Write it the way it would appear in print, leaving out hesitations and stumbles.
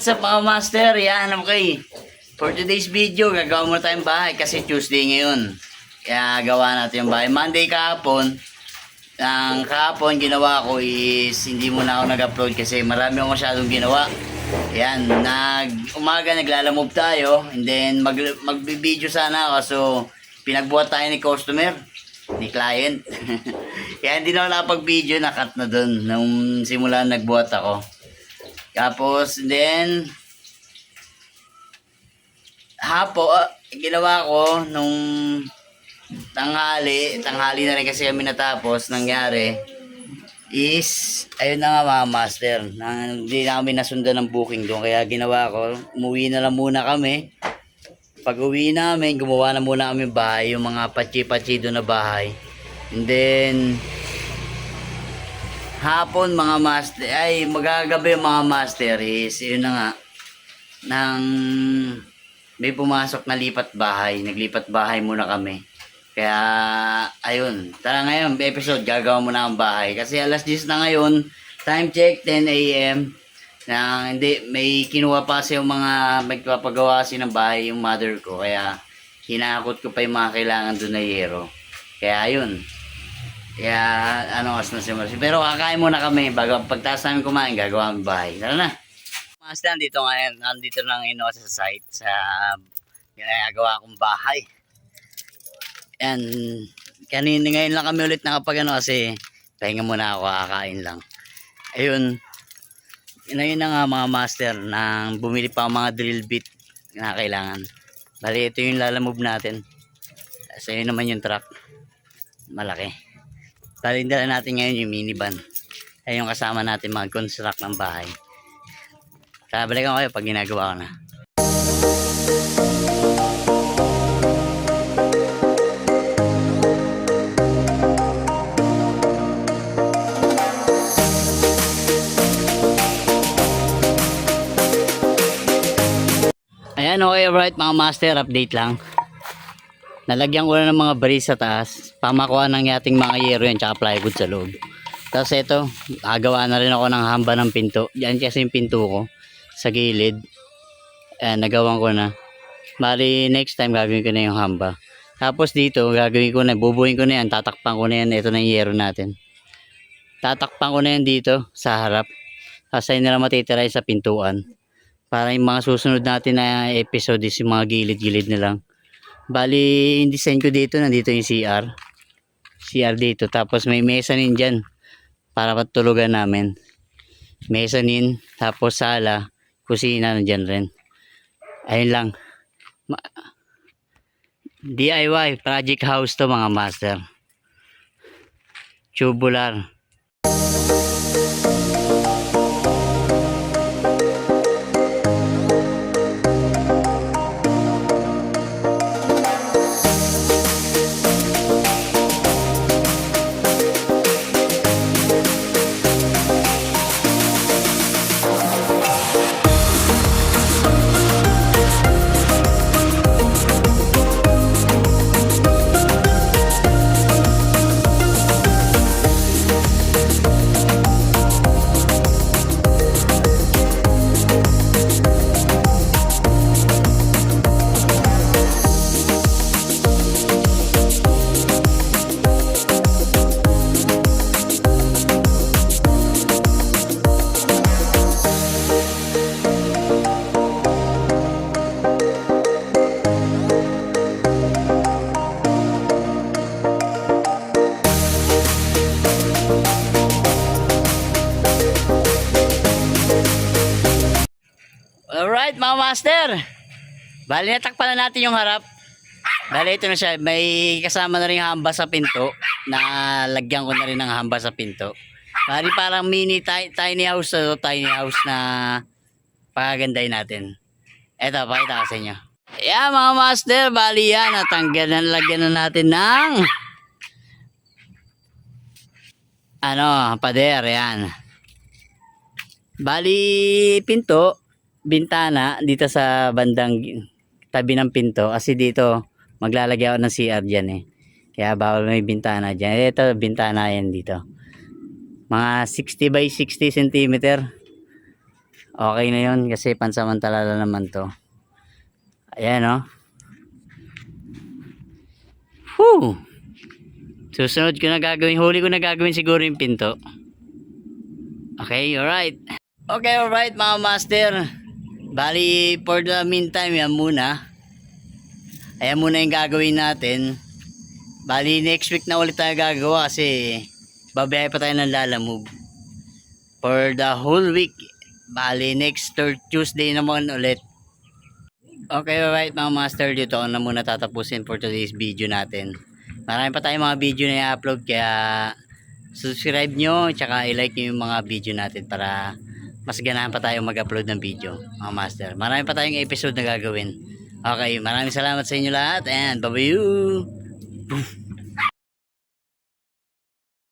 What's up mga master? Yan, okay. For today's video, gagawa muna tayong bahay kasi Tuesday ngayon. Kaya gawa natin yung bahay. Monday kahapon, ang kahapon ginawa ko is hindi muna ako nag-upload kasi marami akong masyadong ginawa. Yan, umaga naglalamove tayo and then magbibideo sana ako. So, pinagbuhat tayo ni customer, ni client. Kaya hindi na ako nakapag-video, nakat na dun nung simula nagbuhat ako. Tapos, then, ginawa ko nung tanghali na rin kasi kami natapos, nangyari, is, ayun na nga mga master, hindi na kami nasundan ng booking doon, kaya ginawa ko, umuwi na lang muna kami. Pag uwi namin, gumawa na muna kami bahay, yung mga patsi-patsi doon na bahay. And then, hapon mga master, magagabi mga master is, yun na nga, may pumasok na naglipat bahay muna kami. Kaya, ayun, tara ngayon, episode, gagawa muna ang bahay. Kasi alas 10 na ngayon, time check, 10 a.m. Hindi, may kinuha pa kasi yung mga magpapagawa kasi ng bahay yung mother ko. Kaya, hinakot ko pa yung mga kailangan doon na yero. Kaya, ayun. Kaya, oras na si Marcy. Pero kakain muna kami. Bago pagtaas namin kumain, gagawa ang bahay. Tara na. Master, nandito ngayon. Nandito lang sa site. Sa ginagawa kong bahay. Yan. Kanina ngayon lang kami ulit nakapag kasi pahinga muna ako, kakain lang. Ayun. Yun na nga mga master. Nang bumili pa ang mga drill bit na kailangan. Bali, ito yung lalamove natin. Kasi yun naman yung truck. Malaki. Talindala natin ngayon yung minivan. Ay yung kasama natin mag-construct ng bahay. Balikan ko kayo pag ginagawa ko na. Ayan, okay, alright mga master, update lang. Nalagyan ko na ng mga baris sa taas. Pamakuha ng yating mga yero yan, tsaka plywood sa loob. Tapos ito, agawa na rin ako ng hamba ng pinto. Yan kasi yung pinto ko sa gilid. Ayan, nagawan ko na. Bali, next time gagawin ko na yung hamba. Tapos dito, gagawin ko na, bubuhin ko na yan, tatakpan ko na yan. Ito na yung yero natin. Tatakpan ko na yan dito sa harap. Kasi nila matitira sa pintuan. Para yung mga susunod natin na episode is yung mga gilid-gilid na lang. Bali, yung design ko dito, nandito yung CR. CR dito. Tapos may mezzanine dyan. Para patulugan namin. Mezzanine. Tapos sala. Kusina nandyan rin. Ayun lang. DIY. Project house to mga master. Tubular. Alright mga master, bali natakpan na natin yung harap. Bali ito na siya, may kasama na rin hamba sa pinto. Na lagyan ko na rin ng hamba sa pinto. Bali parang mini tiny house na pagagandahin natin. Eto, pakita ko sa inyo. Ayan mga master, bali yan, lagyan na natin ng pader, yan. Bali pinto, bintana dito sa bandang tabi ng pinto kasi dito maglalagay ako ng CR dyan kaya bawal may bintana dyan. Ito bintana yan dito, mga 60 by 60 cm. Okay na yun kasi pansamantala lang naman to. Ayan oh. Whew! Susunod ko na gagawin, huli ko na gagawin siguro yung pinto. Okay, alright. Okay, alright mga master. Bali, for the meantime, yan muna. Ayan muna yung gagawin natin. Bali, next week na ulit tayo gagawa kasi babiyahe pa tayo ng Lalamove. For the whole week. Bali, next Tuesday naman ulit. Okay, alright mga master. Dito ako na muna tatapusin for today's video natin. Marami pa tayong mga video na i-upload kaya subscribe nyo tsaka i-like nyo yung mga video natin para mas ganahan pa tayo mag-upload ng video mga master. Marami pa tayong episode na gagawin. Okay, maraming salamat sa inyo lahat and bye-bye.